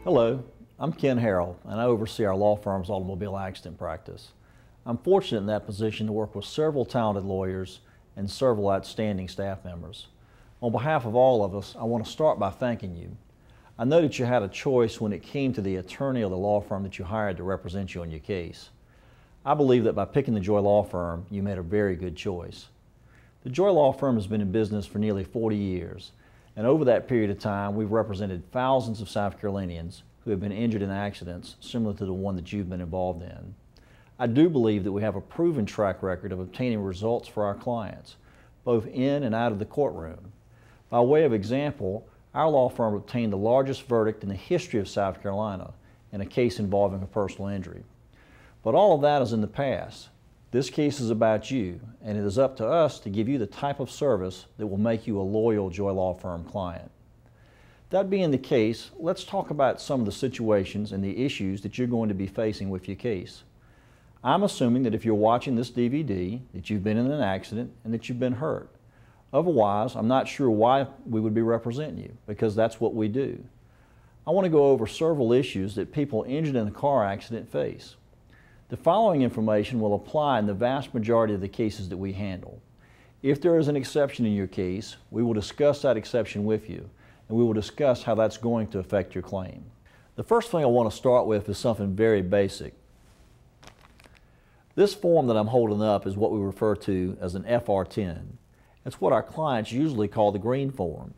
Hello, I'm Ken Harrell, and I oversee our law firm's automobile accident practice. I'm fortunate in that position to work with several talented lawyers and several outstanding staff members. On behalf of all of us, I want to start by thanking you. I know that you had a choice when it came to the attorney or the law firm that you hired to represent you on your case. I believe that by picking the Joye Law Firm, you made a very good choice. The Joye Law Firm has been in business for nearly 40 years. And over that period of time, we've represented thousands of South Carolinians who have been injured in accidents similar to the one that you've been involved in. I do believe that we have a proven track record of obtaining results for our clients, both in and out of the courtroom. By way of example, our law firm obtained the largest verdict in the history of South Carolina in a case involving a personal injury. But all of that is in the past. This case is about you, and it is up to us to give you the type of service that will make you a loyal Joye Law Firm client. That being the case, let's talk about some of the situations and the issues that you're going to be facing with your case. I'm assuming that if you're watching this DVD, that you've been in an accident and that you've been hurt. Otherwise, I'm not sure why we would be representing you, because that's what we do. I want to go over several issues that people injured in a car accident face. The following information will apply in the vast majority of the cases that we handle. If there is an exception in your case, we will discuss that exception with you, and we will discuss how that's going to affect your claim. The first thing I want to start with is something very basic. This form that I'm holding up is what we refer to as an FR10. It's what our clients usually call the green form.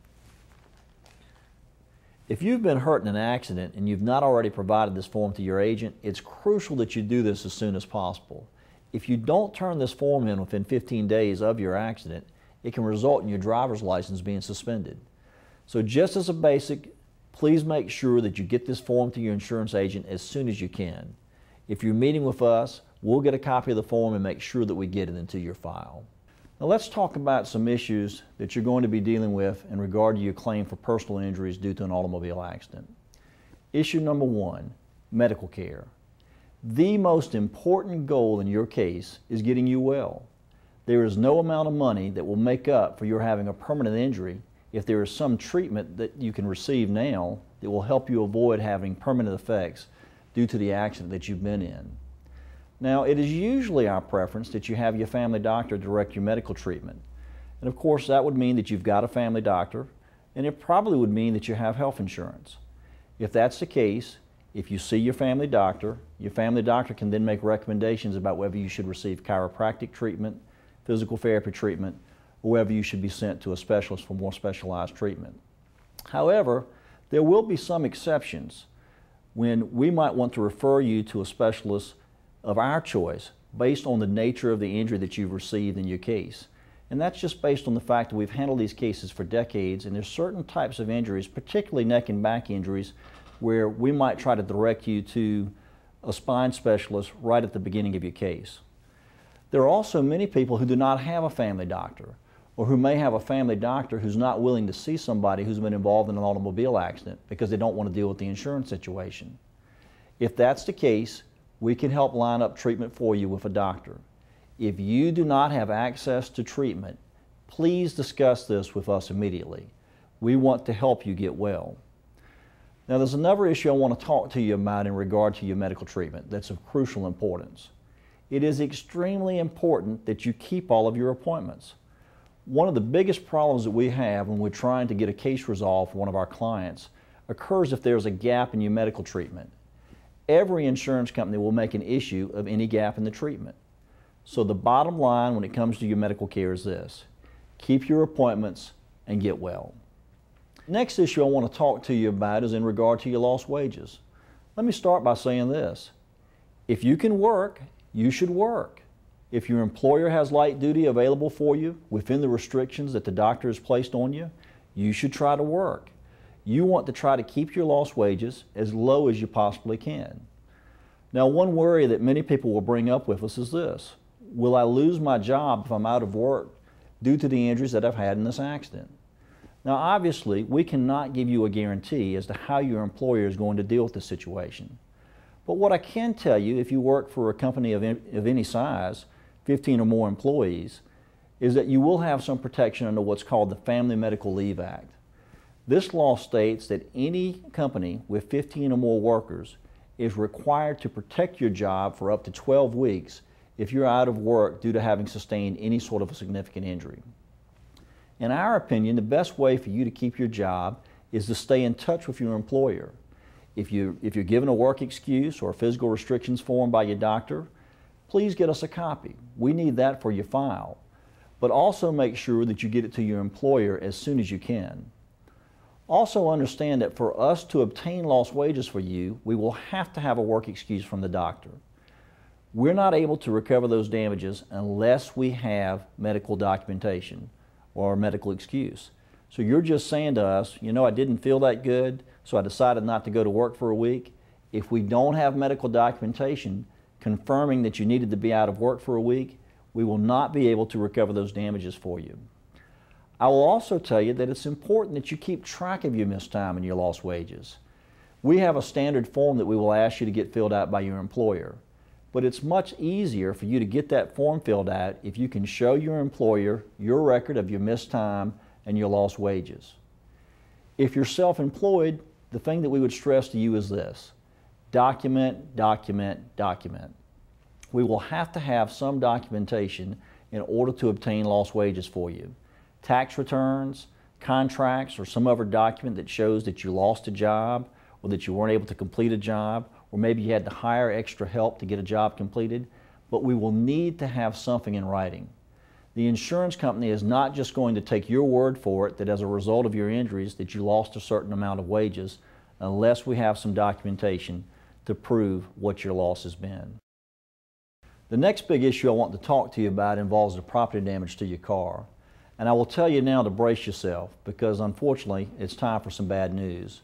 If you've been hurt in an accident and you've not already provided this form to your agent, it's crucial that you do this as soon as possible. If you don't turn this form in within 15 days of your accident, it can result in your driver's license being suspended. So just as a basic, please make sure that you get this form to your insurance agent as soon as you can. If you're meeting with us, we'll get a copy of the form and make sure that we get it into your file. Now let's talk about some issues that you're going to be dealing with in regard to your claim for personal injuries due to an automobile accident. Issue number one, medical care. The most important goal in your case is getting you well. There is no amount of money that will make up for your having a permanent injury if there is some treatment that you can receive now that will help you avoid having permanent effects due to the accident that you've been in. Now, it is usually our preference that you have your family doctor direct your medical treatment. And of course, that would mean that you've got a family doctor, and it probably would mean that you have health insurance. If that's the case, if you see your family doctor can then make recommendations about whether you should receive chiropractic treatment, physical therapy treatment, or whether you should be sent to a specialist for more specialized treatment. However, there will be some exceptions when we might want to refer you to a specialist of our choice based on the nature of the injury that you've received in your case. And that's just based on the fact that we've handled these cases for decades, and there's certain types of injuries, particularly neck and back injuries, where we might try to direct you to a spine specialist right at the beginning of your case. There are also many people who do not have a family doctor, or who may have a family doctor who's not willing to see somebody who's been involved in an automobile accident because they don't want to deal with the insurance situation. If that's the case, we can help line up treatment for you with a doctor. If you do not have access to treatment, please discuss this with us immediately. We want to help you get well. Now, there's another issue I want to talk to you about in regard to your medical treatment that's of crucial importance. It is extremely important that you keep all of your appointments. One of the biggest problems that we have when we're trying to get a case resolved for one of our clients occurs if there's a gap in your medical treatment. Every insurance company will make an issue of any gap in the treatment. So the bottom line when it comes to your medical care is this: keep your appointments and get well. Next issue I want to talk to you about is in regard to your lost wages. Let me start by saying this: if you can work, you should work. If your employer has light duty available for you within the restrictions that the doctor has placed on you, you should try to work. You want to try to keep your lost wages as low as you possibly can. Now, one worry that many people will bring up with us is this: will I lose my job if I'm out of work due to the injuries that I've had in this accident? Now, obviously, we cannot give you a guarantee as to how your employer is going to deal with this situation. But what I can tell you, if you work for a company of any size, 15 or more employees, is that you will have some protection under what's called the Family Medical Leave Act. This law states that any company with 15 or more workers is required to protect your job for up to 12 weeks if you're out of work due to having sustained any sort of a significant injury. In our opinion, the best way for you to keep your job is to stay in touch with your employer. If you're given a work excuse or a physical restrictions form by your doctor, please get us a copy. We need that for your file. But also make sure that you get it to your employer as soon as you can. Also understand that for us to obtain lost wages for you, we will have to have a work excuse from the doctor. We're not able to recover those damages unless we have medical documentation or a medical excuse. So you're just saying to us, you know, I didn't feel that good, so I decided not to go to work for a week. If we don't have medical documentation confirming that you needed to be out of work for a week, we will not be able to recover those damages for you. I will also tell you that it's important that you keep track of your missed time and your lost wages. We have a standard form that we will ask you to get filled out by your employer. But it's much easier for you to get that form filled out if you can show your employer your record of your missed time and your lost wages. If you're self-employed, the thing that we would stress to you is this: document, document, document. We will have to have some documentation in order to obtain lost wages for you. Tax returns, contracts, or some other document that shows that you lost a job or that you weren't able to complete a job, or maybe you had to hire extra help to get a job completed, but we will need to have something in writing. The insurance company is not just going to take your word for it that as a result of your injuries that you lost a certain amount of wages unless we have some documentation to prove what your loss has been. The next big issue I want to talk to you about involves the property damage to your car. And I will tell you now to brace yourself because unfortunately it's time for some bad news.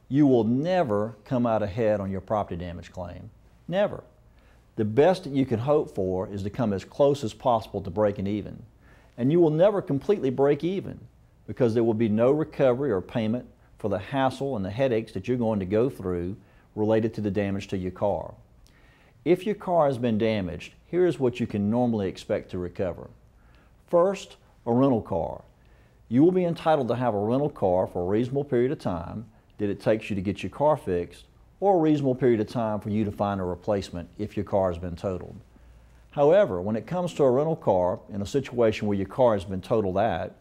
You will never come out ahead on your property damage claim. Never. The best that you can hope for is to come as close as possible to breaking even. And you will never completely break even because there will be no recovery or payment for the hassle and the headaches that you're going to go through related to the damage to your car. If your car has been damaged, here is what you can normally expect to recover. First, a rental car. You will be entitled to have a rental car for a reasonable period of time that it takes you to get your car fixed, or a reasonable period of time for you to find a replacement if your car has been totaled. However, when it comes to a rental car in a situation where your car has been totaled at,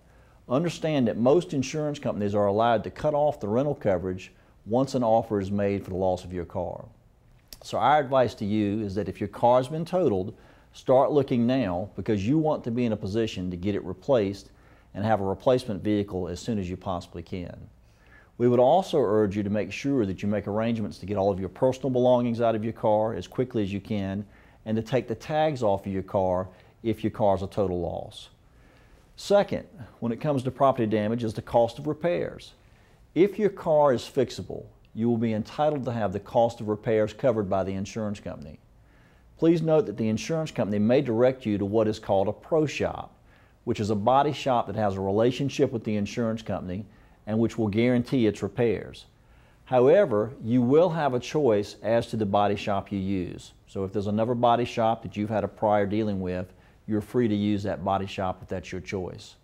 understand that most insurance companies are allowed to cut off the rental coverage once an offer is made for the loss of your car. So our advice to you is that if your car has been totaled, start looking now because you want to be in a position to get it replaced and have a replacement vehicle as soon as you possibly can. We would also urge you to make sure that you make arrangements to get all of your personal belongings out of your car as quickly as you can and to take the tags off of your car if your car is a total loss. Second, when it comes to property damage, is the cost of repairs. If your car is fixable, you will be entitled to have the cost of repairs covered by the insurance company. Please note that the insurance company may direct you to what is called a pro shop, which is a body shop that has a relationship with the insurance company and which will guarantee its repairs. However, you will have a choice as to the body shop you use. So if there's another body shop that you've had a prior dealing with, you're free to use that body shop if that's your choice.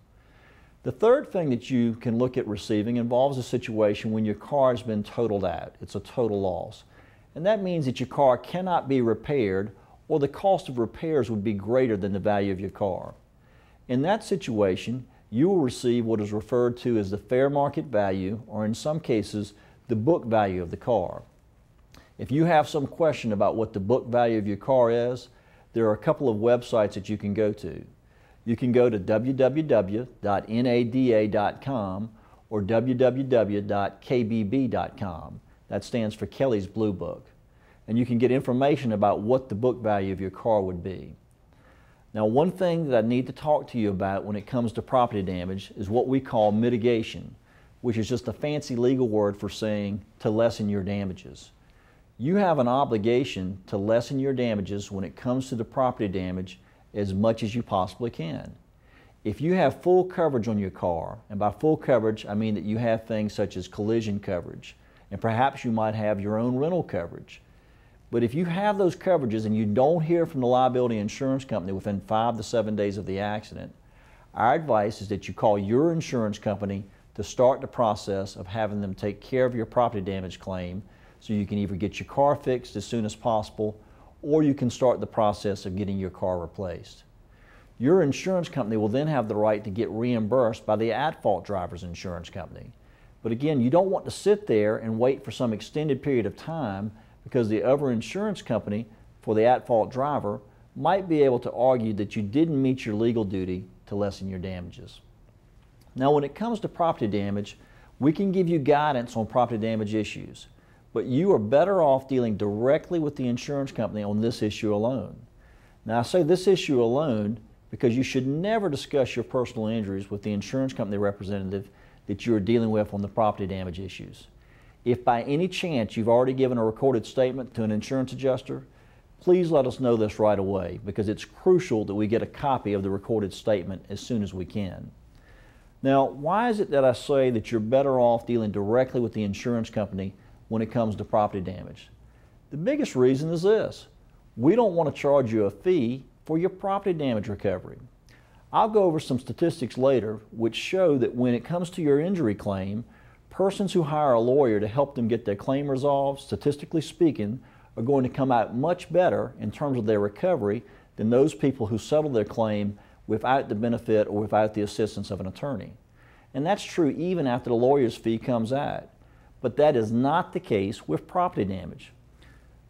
The third thing that you can look at receiving involves a situation when your car has been totaled out. It's a total loss. And that means that your car cannot be repaired or the cost of repairs would be greater than the value of your car. In that situation, you will receive what is referred to as the fair market value, or in some cases, the book value of the car. If you have some question about what the book value of your car is, there are a couple of websites that you can go to. You can go to www.nada.com or www.kbb.com. That stands for Kelly's Blue Book. And you can get information about what the book value of your car would be. Now, one thing that I need to talk to you about when it comes to property damage is what we call mitigation, which is just a fancy legal word for saying to lessen your damages. You have an obligation to lessen your damages when it comes to the property damage as much as you possibly can. If you have full coverage on your car, and by full coverage I mean that you have things such as collision coverage, and perhaps you might have your own rental coverage. But if you have those coverages and you don't hear from the liability insurance company within 5 to 7 days of the accident, our advice is that you call your insurance company to start the process of having them take care of your property damage claim so you can either get your car fixed as soon as possible or you can start the process of getting your car replaced. Your insurance company will then have the right to get reimbursed by the at-fault driver's insurance company. But again, you don't want to sit there and wait for some extended period of time because the other insurance company for the at-fault driver might be able to argue that you didn't meet your legal duty to lessen your damages. Now, when it comes to property damage, we can give you guidance on property damage issues, but you are better off dealing directly with the insurance company on this issue alone. Now, I say this issue alone because you should never discuss your personal injuries with the insurance company representative that you are dealing with on the property damage issues. If by any chance you've already given a recorded statement to an insurance adjuster, please let us know this right away because it's crucial that we get a copy of the recorded statement as soon as we can. Now, why is it that I say that you're better off dealing directly with the insurance company when it comes to property damage? The biggest reason is this: we don't want to charge you a fee for your property damage recovery. I'll go over some statistics later which show that when it comes to your injury claim, persons who hire a lawyer to help them get their claim resolved, statistically speaking, are going to come out much better in terms of their recovery than those people who settle their claim without the benefit or without the assistance of an attorney. And that's true even after the lawyer's fee comes out. But that is not the case with property damage.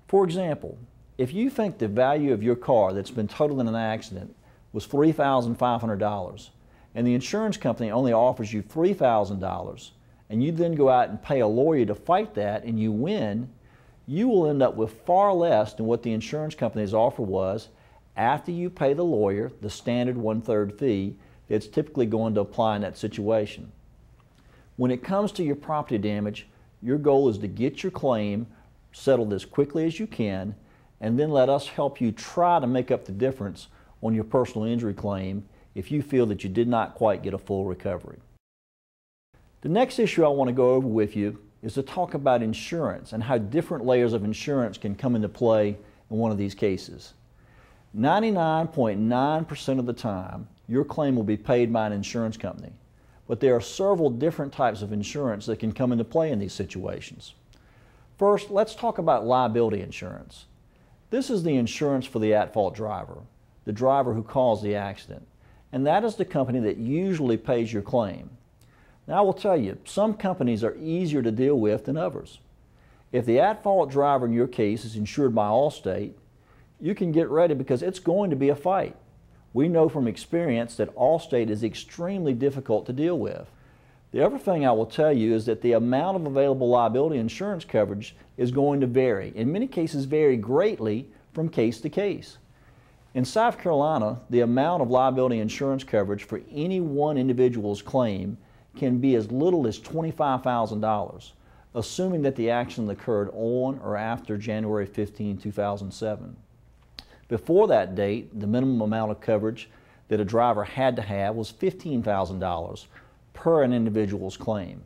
For example, if you think the value of your car that's been totaled in an accident was $3,500 and the insurance company only offers you $3,000 and you then go out and pay a lawyer to fight that and you win, you will end up with far less than what the insurance company's offer was after you pay the lawyer the standard 1/3 fee that's typically going to apply in that situation. When it comes to your property damage, your goal is to get your claim settled as quickly as you can and then let us help you try to make up the difference on your personal injury claim if you feel that you did not quite get a full recovery. The next issue I want to go over with you is to talk about insurance and how different layers of insurance can come into play in one of these cases. 99.9% of the time, your claim will be paid by an insurance company, but there are several different types of insurance that can come into play in these situations. First, let's talk about liability insurance. This is the insurance for the at-fault driver, the driver who caused the accident, and that is the company that usually pays your claim. Now I will tell you, some companies are easier to deal with than others. If the at-fault driver in your case is insured by Allstate, you can get ready because it's going to be a fight. We know from experience that Allstate is extremely difficult to deal with. The other thing I will tell you is that the amount of available liability insurance coverage is going to vary, in many cases vary greatly from case to case. In South Carolina, the amount of liability insurance coverage for any one individual's claim can be as little as $25,000, assuming that the accident occurred on or after January 15, 2007. Before that date, the minimum amount of coverage that a driver had to have was $15,000 per an individual's claim.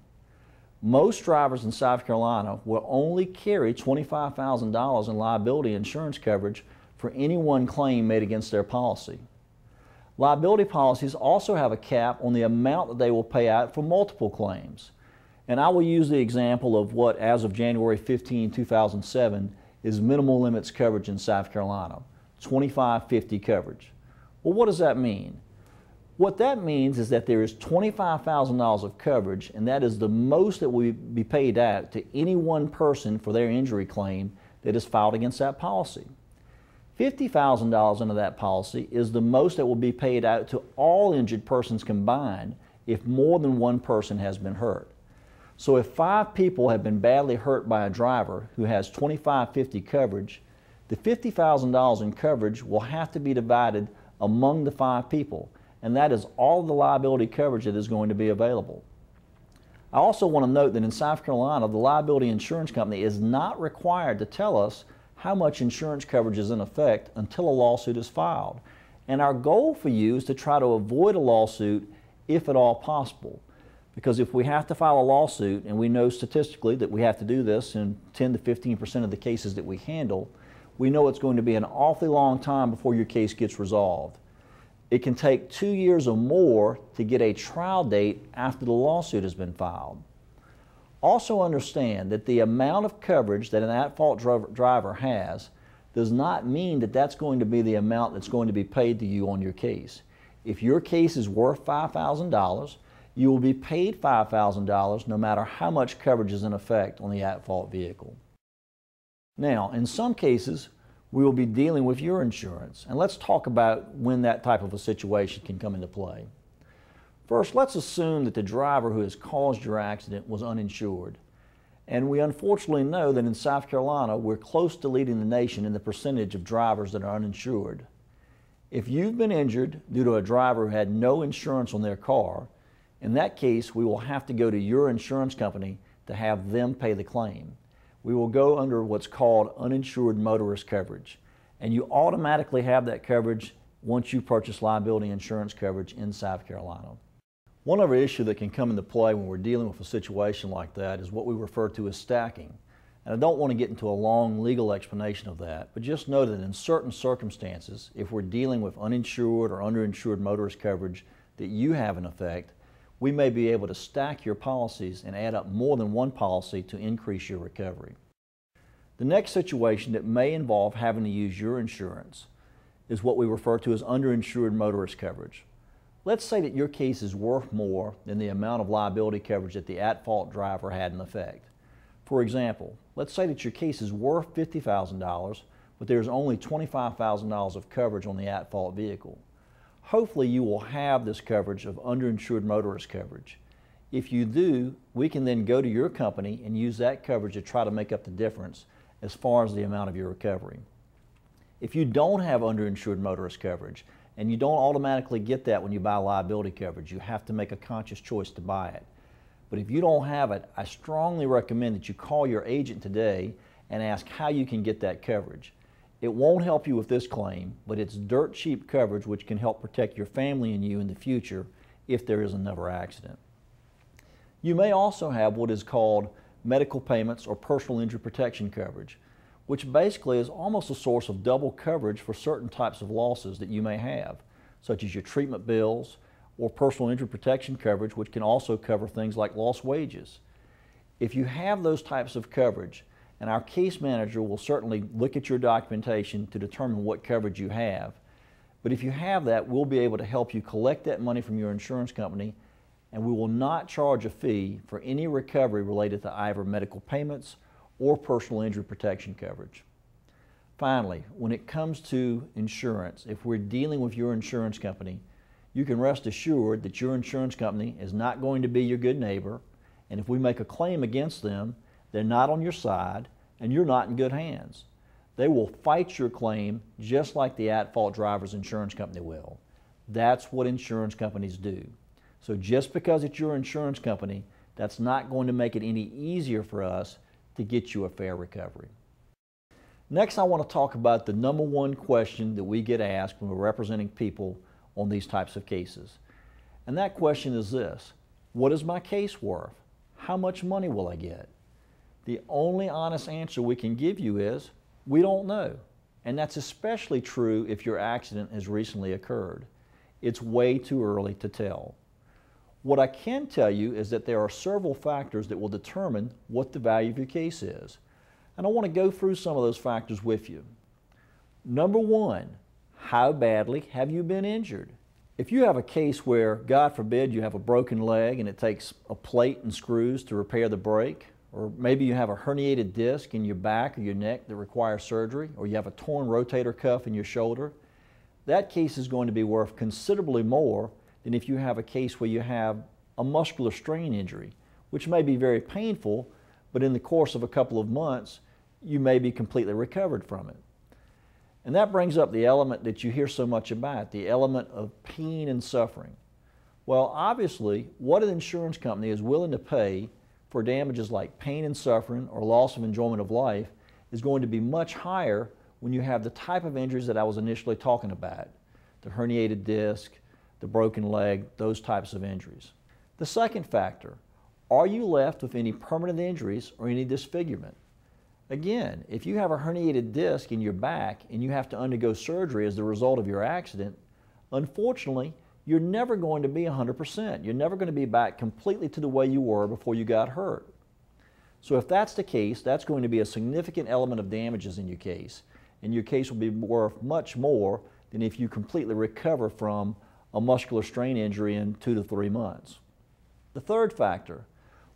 Most drivers in South Carolina will only carry $25,000 in liability insurance coverage for any one claim made against their policy. Liability policies also have a cap on the amount that they will pay out for multiple claims. And I will use the example of what, as of January 15, 2007, is minimal limits coverage in South Carolina, $2550 coverage. Well, what does that mean? What that means is that there is $25,000 of coverage, and that is the most that will be paid out to any one person for their injury claim that is filed against that policy. $50,000 under that policy is the most that will be paid out to all injured persons combined if more than one person has been hurt. So if 5 people have been badly hurt by a driver who has $2550 coverage, the $50,000 in coverage will have to be divided among the 5 people, and that is all the liability coverage that is going to be available. I also want to note that in South Carolina, the liability insurance company is not required to tell us how much insurance coverage is in effect until a lawsuit is filed. And our goal for you is to try to avoid a lawsuit if at all possible. Because if we have to file a lawsuit, and we know statistically that we have to do this in 10 to 15% of the cases that we handle, we know it's going to be an awfully long time before your case gets resolved. It can take 2 years or more to get a trial date after the lawsuit has been filed. Also understand that the amount of coverage that an at-fault driver has does not mean that that's going to be the amount that's going to be paid to you on your case. If your case is worth $5,000, you will be paid $5,000 no matter how much coverage is in effect on the at-fault vehicle. Now, in some cases, we will be dealing with your insurance, and let's talk about when that type of a situation can come into play. First, let's assume that the driver who has caused your accident was uninsured. And we unfortunately know that in South Carolina, we're close to leading the nation in the percentage of drivers that are uninsured. If you've been injured due to a driver who had no insurance on their car, in that case, we will have to go to your insurance company to have them pay the claim. We will go under what's called uninsured motorist coverage, and you automatically have that coverage once you purchase liability insurance coverage in South Carolina. One other issue that can come into play when we're dealing with a situation like that is what we refer to as stacking. And I don't want to get into a long legal explanation of that, but just know that in certain circumstances, if we're dealing with uninsured or underinsured motorist coverage that you have in effect, we may be able to stack your policies and add up more than one policy to increase your recovery. The next situation that may involve having to use your insurance is what we refer to as underinsured motorist coverage. Let's say that your case is worth more than the amount of liability coverage that the at-fault driver had in effect. For example, let's say that your case is worth $50,000, but there's only $25,000 of coverage on the at-fault vehicle. Hopefully you will have this coverage of underinsured motorist coverage. If you do, we can then go to your company and use that coverage to try to make up the difference as far as the amount of your recovery. If you don't have underinsured motorist coverage, and you don't automatically get that when you buy liability coverage, you have to make a conscious choice to buy it. But if you don't have it, I strongly recommend that you call your agent today and ask how you can get that coverage. It won't help you with this claim, but it's dirt cheap coverage which can help protect your family and you in the future if there is another accident. You may also have what is called medical payments or personal injury protection coverage, which basically is almost a source of double coverage for certain types of losses that you may have, such as your treatment bills or personal injury protection coverage, which can also cover things like lost wages. If you have those types of coverage, and our case manager will certainly look at your documentation to determine what coverage you have. But if you have that, we'll be able to help you collect that money from your insurance company, and we will not charge a fee for any recovery related to either medical payments or personal injury protection coverage. Finally, when it comes to insurance, if we're dealing with your insurance company, you can rest assured that your insurance company is not going to be your good neighbor, and if we make a claim against them, they're not on your side, and you're not in good hands. They will fight your claim just like the at-fault driver's insurance company will. That's what insurance companies do. So just because it's your insurance company, that's not going to make it any easier for us to get you a fair recovery. Next, I want to talk about the number one question that we get asked when we're representing people on these types of cases. And that question is this: what is my case worth? How much money will I get? The only honest answer we can give you is, we don't know. And that's especially true if your accident has recently occurred. It's way too early to tell. What I can tell you is that there are several factors that will determine what the value of your case is. And I want to go through some of those factors with you. Number one, how badly have you been injured? If you have a case where, God forbid, you have a broken leg and it takes a plate and screws to repair the break, or maybe you have a herniated disc in your back or your neck that requires surgery, or you have a torn rotator cuff in your shoulder, that case is going to be worth considerably more than if you have a case where you have a muscular strain injury, which may be very painful, but in the course of a couple of months, you may be completely recovered from it. And that brings up the element that you hear so much about, the element of pain and suffering. Well, obviously, what an insurance company is willing to pay for damages like pain and suffering or loss of enjoyment of life is going to be much higher when you have the type of injuries that I was initially talking about, the herniated disc, the broken leg, those types of injuries. The second factor, are you left with any permanent injuries or any disfigurement? Again, if you have a herniated disc in your back and you have to undergo surgery as the result of your accident, Unfortunately, you're never going to be 100%. You're never going to be back completely to the way you were before you got hurt. So if that's the case, that's going to be a significant element of damages in your case, and your case will be worth much more than if you completely recover from a muscular strain injury in 2 to 3 months. The third factor,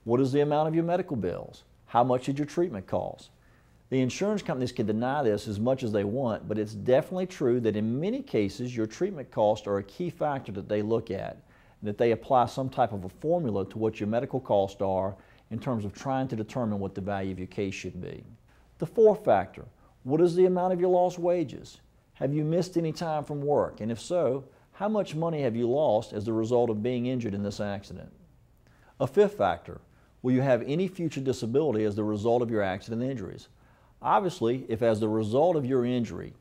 what is the amount of your medical bills? How much did your treatment cost? The insurance companies can deny this as much as they want, but it's definitely true that in many cases your treatment costs are a key factor that they look at, and that they apply some type of a formula to what your medical costs are in terms of trying to determine what the value of your case should be. The fourth factor, what is the amount of your lost wages? Have you missed any time from work? And if so, how much money have you lost as the result of being injured in this accident? A fifth factor, will you have any future disability as the result of your accident injuries? Obviously, if as the result of your injury,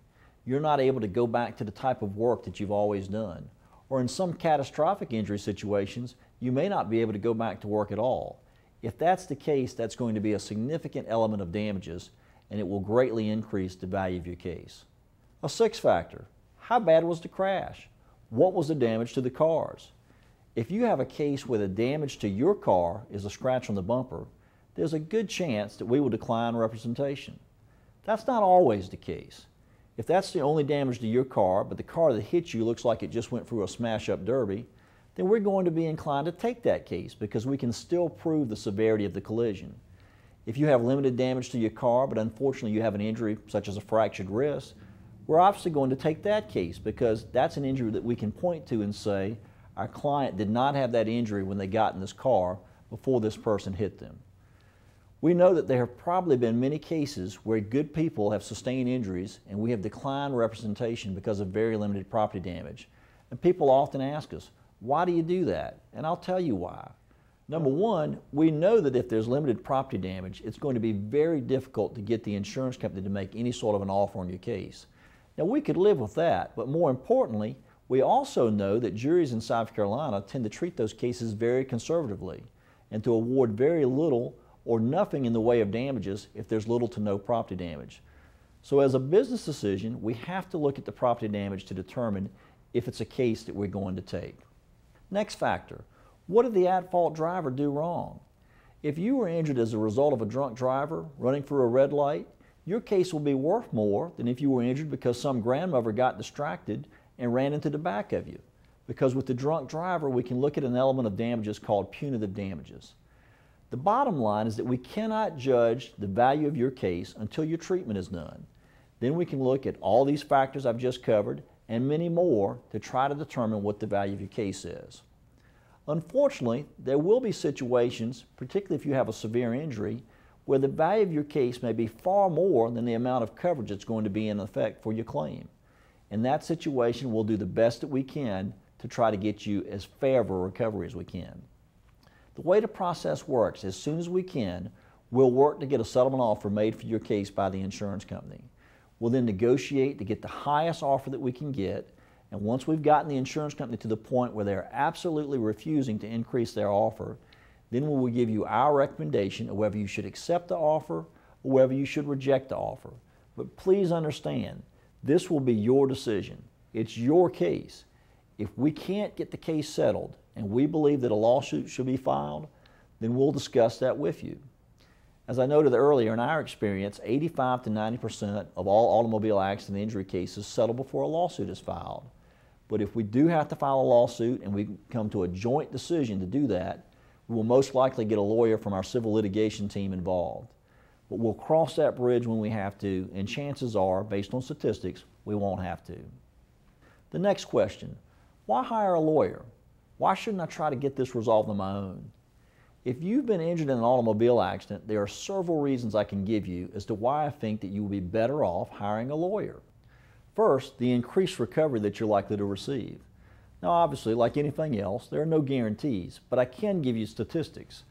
you're not able to go back to the type of work that you've always done, or in some catastrophic injury situations, you may not be able to go back to work at all. If that's the case, that's going to be a significant element of damages, and it will greatly increase the value of your case. A sixth factor, how bad was the crash? What was the damage to the cars? If you have a case where the damage to your car is a scratch on the bumper, there's a good chance that we will decline representation. That's not always the case. If that's the only damage to your car, but the car that hit you looks like it just went through a smash-up derby, then we're going to be inclined to take that case because we can still prove the severity of the collision. If you have limited damage to your car, but unfortunately you have an injury such as a fractured wrist, we're obviously going to take that case because that's an injury that we can point to and say, our client did not have that injury when they got in this car before this person hit them. We know that there have probably been many cases where good people have sustained injuries and we have declined representation because of very limited property damage. And people often ask us, why do you do that? And I'll tell you why. Number one, we know that if there's limited property damage, it's going to be very difficult to get the insurance company to make any sort of an offer on your case. Now we could live with that, but more importantly, we also know that juries in South Carolina tend to treat those cases very conservatively and to award very little or nothing in the way of damages if there's little to no property damage. So as a business decision, we have to look at the property damage to determine if it's a case that we're going to take. Next factor, what did the at-fault driver do wrong? If you were injured as a result of a drunk driver running through a red light, your case will be worth more than if you were injured because some grandmother got distracted and ran into the back of you. Because with the drunk driver, we can look at an element of damages called punitive damages. The bottom line is that we cannot judge the value of your case until your treatment is done. Then we can look at all these factors I've just covered and many more to try to determine what the value of your case is. Unfortunately, there will be situations, particularly if you have a severe injury, where the value of your case may be far more than the amount of coverage that's going to be in effect for your claim. In that situation, we'll do the best that we can to try to get you as fair of a recovery as we can. The way the process works, as soon as we can, we'll work to get a settlement offer made for your case by the insurance company. We'll then negotiate to get the highest offer that we can get, and once we've gotten the insurance company to the point where they're absolutely refusing to increase their offer, then we will give you our recommendation of whether you should accept the offer or whether you should reject the offer. But please understand, this will be your decision. It's your case. If we can't get the case settled and we believe that a lawsuit should be filed, then we'll discuss that with you. As I noted earlier, in our experience, 85 to 90% of all automobile accident injury cases settle before a lawsuit is filed. But if we do have to file a lawsuit and we come to a joint decision to do that, we will most likely get a lawyer from our civil litigation team involved. But we'll cross that bridge when we have to, and chances are, based on statistics, we won't have to. The next question, why hire a lawyer? Why shouldn't I try to get this resolved on my own? If you've been injured in an automobile accident, there are several reasons I can give you as to why I think that you will be better off hiring a lawyer. First, the increased recovery that you're likely to receive. Now obviously, like anything else, there are no guarantees, but I can give you statistics.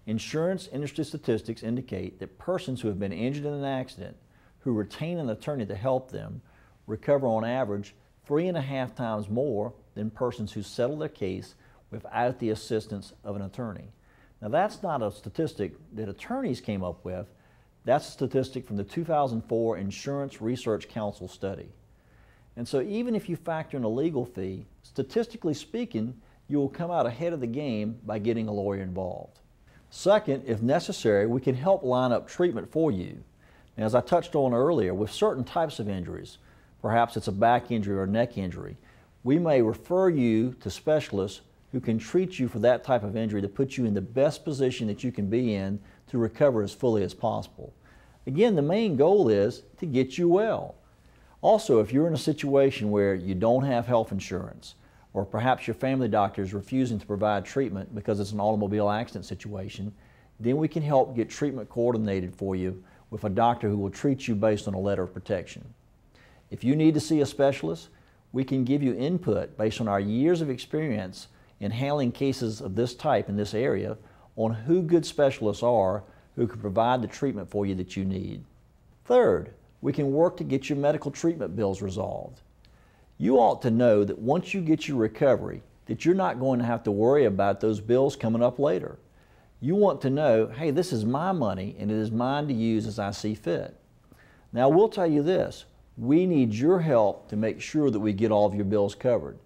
Insurance industry statistics indicate that persons who have been injured in an accident who retain an attorney to help them recover on average 3.5 times more than persons who settle their case without the assistance of an attorney. Now that's not a statistic that attorneys came up with, that's a statistic from the 2004 Insurance Research Council study. And so even if you factor in a legal fee, statistically speaking, you will come out ahead of the game by getting a lawyer involved. Second, if necessary, we can help line up treatment for you. Now, as I touched on earlier, with certain types of injuries, perhaps it's a back injury or a neck injury, we may refer you to specialists who can treat you for that type of injury to put you in the best position that you can be in to recover as fully as possible. Again, the main goal is to get you well. Also, if you're in a situation where you don't have health insurance, or perhaps your family doctor is refusing to provide treatment because it's an automobile accident situation, then we can help get treatment coordinated for you with a doctor who will treat you based on a letter of protection. If you need to see a specialist, we can give you input based on our years of experience in handling cases of this type in this area on who good specialists are who can provide the treatment for you that you need. Third, we can work to get your medical treatment bills resolved. You ought to know that once you get your recovery, that you're not going to have to worry about those bills coming up later. You want to know, hey, this is my money and it is mine to use as I see fit. Now, we'll tell you this, we need your help to make sure that we get all of your bills covered.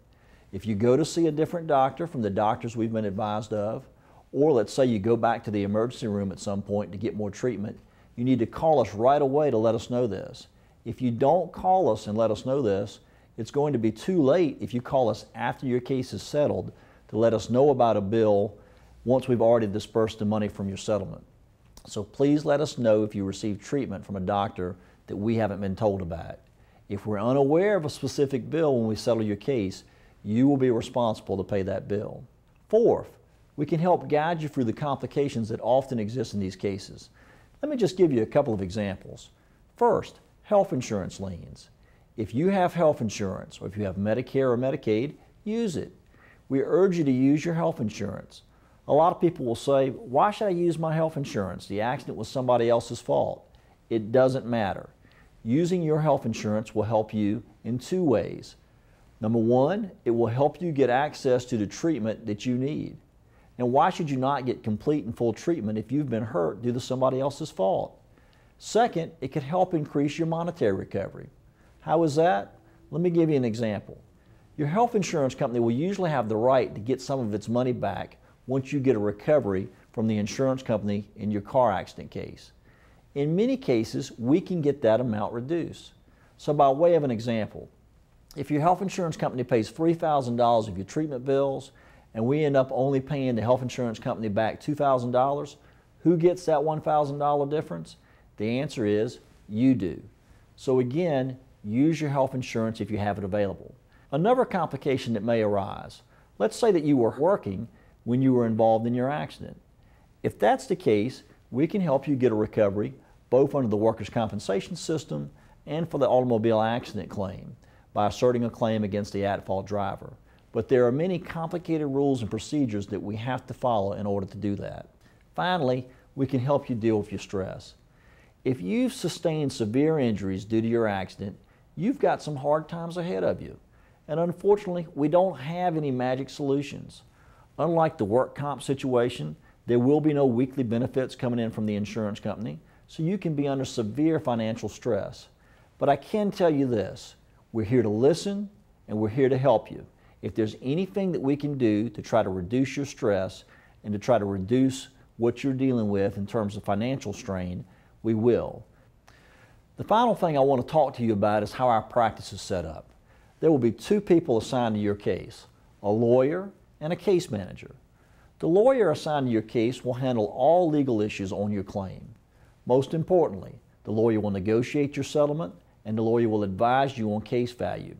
If you go to see a different doctor from the doctors we've been advised of, or let's say you go back to the emergency room at some point to get more treatment, you need to call us right away to let us know this. If you don't call us and let us know this, it's going to be too late if you call us after your case is settled to let us know about a bill once we've already dispersed the money from your settlement. So please let us know if you receive treatment from a doctor that we haven't been told about. If we're unaware of a specific bill when we settle your case, you will be responsible to pay that bill. Fourth, we can help guide you through the complications that often exist in these cases. Let me just give you a couple of examples. First, health insurance liens. If you have health insurance, or if you have Medicare or Medicaid, use it. We urge you to use your health insurance. A lot of people will say, why should I use my health insurance? The accident was somebody else's fault. It doesn't matter. Using your health insurance will help you in two ways. Number one, it will help you get access to the treatment that you need. And why should you not get complete and full treatment if you've been hurt due to somebody else's fault? Second, it could help increase your monetary recovery. How is that? Let me give you an example. Your health insurance company will usually have the right to get some of its money back once you get a recovery from the insurance company in your car accident case. In many cases, we can get that amount reduced. So by way of an example, if your health insurance company pays $3,000 of your treatment bills and we end up only paying the health insurance company back $2,000, who gets that $1,000 difference? The answer is you do. So again, use your health insurance if you have it available. Another complication that may arise, let's say that you were working when you were involved in your accident. If that's the case, we can help you get a recovery both under the workers' compensation system and for the automobile accident claim by asserting a claim against the at-fault driver. But there are many complicated rules and procedures that we have to follow in order to do that. Finally, we can help you deal with your stress. If you've sustained severe injuries due to your accident, you've got some hard times ahead of you. And unfortunately, we don't have any magic solutions. Unlike the work comp situation, there will be no weekly benefits coming in from the insurance company, so you can be under severe financial stress. But I can tell you this, we're here to listen and we're here to help you. If there's anything that we can do to try to reduce your stress and to try to reduce what you're dealing with in terms of financial strain, we will. The final thing I want to talk to you about is how our practice is set up. There will be two people assigned to your case, a lawyer and a case manager. The lawyer assigned to your case will handle all legal issues on your claim. Most importantly, the lawyer will negotiate your settlement and the lawyer will advise you on case value.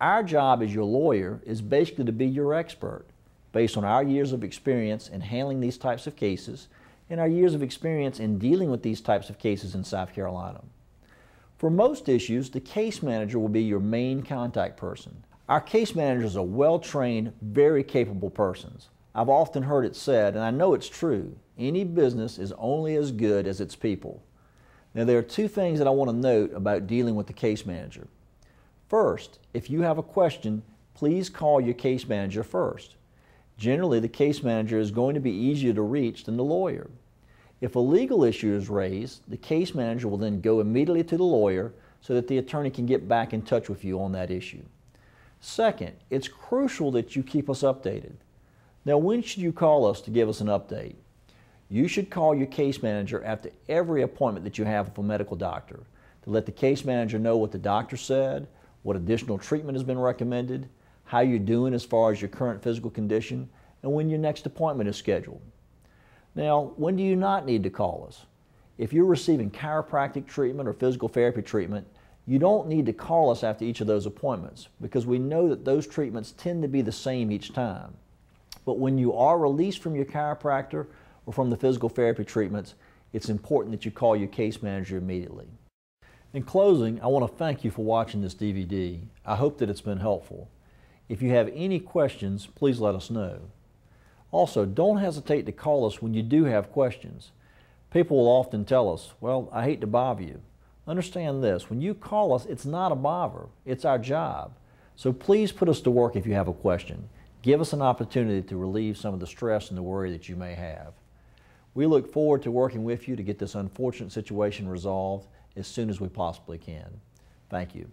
Our job as your lawyer is basically to be your expert based on our years of experience in handling these types of cases and our years of experience in dealing with these types of cases in South Carolina. For most issues, the case manager will be your main contact person. Our case managers are well-trained, very capable persons. I've often heard it said, and I know it's true, any business is only as good as its people. Now there are two things that I want to note about dealing with the case manager. First, if you have a question, please call your case manager first. Generally, the case manager is going to be easier to reach than the lawyer. If a legal issue is raised, the case manager will then go immediately to the lawyer so that the attorney can get back in touch with you on that issue. Second, it's crucial that you keep us updated. Now, when should you call us to give us an update? You should call your case manager after every appointment that you have with a medical doctor to let the case manager know what the doctor said, what additional treatment has been recommended, how you're doing as far as your current physical condition, and when your next appointment is scheduled. Now, when do you not need to call us? If you're receiving chiropractic treatment or physical therapy treatment, you don't need to call us after each of those appointments because we know that those treatments tend to be the same each time. But when you are released from your chiropractor or from the physical therapy treatments, it's important that you call your case manager immediately. In closing, I want to thank you for watching this DVD. I hope that it's been helpful. If you have any questions, please let us know. Also, don't hesitate to call us when you do have questions. People will often tell us, well, I hate to bother you. Understand this, when you call us, it's not a bother, it's our job. So please put us to work if you have a question. Give us an opportunity to relieve some of the stress and the worry that you may have. We look forward to working with you to get this unfortunate situation resolved as soon as we possibly can. Thank you.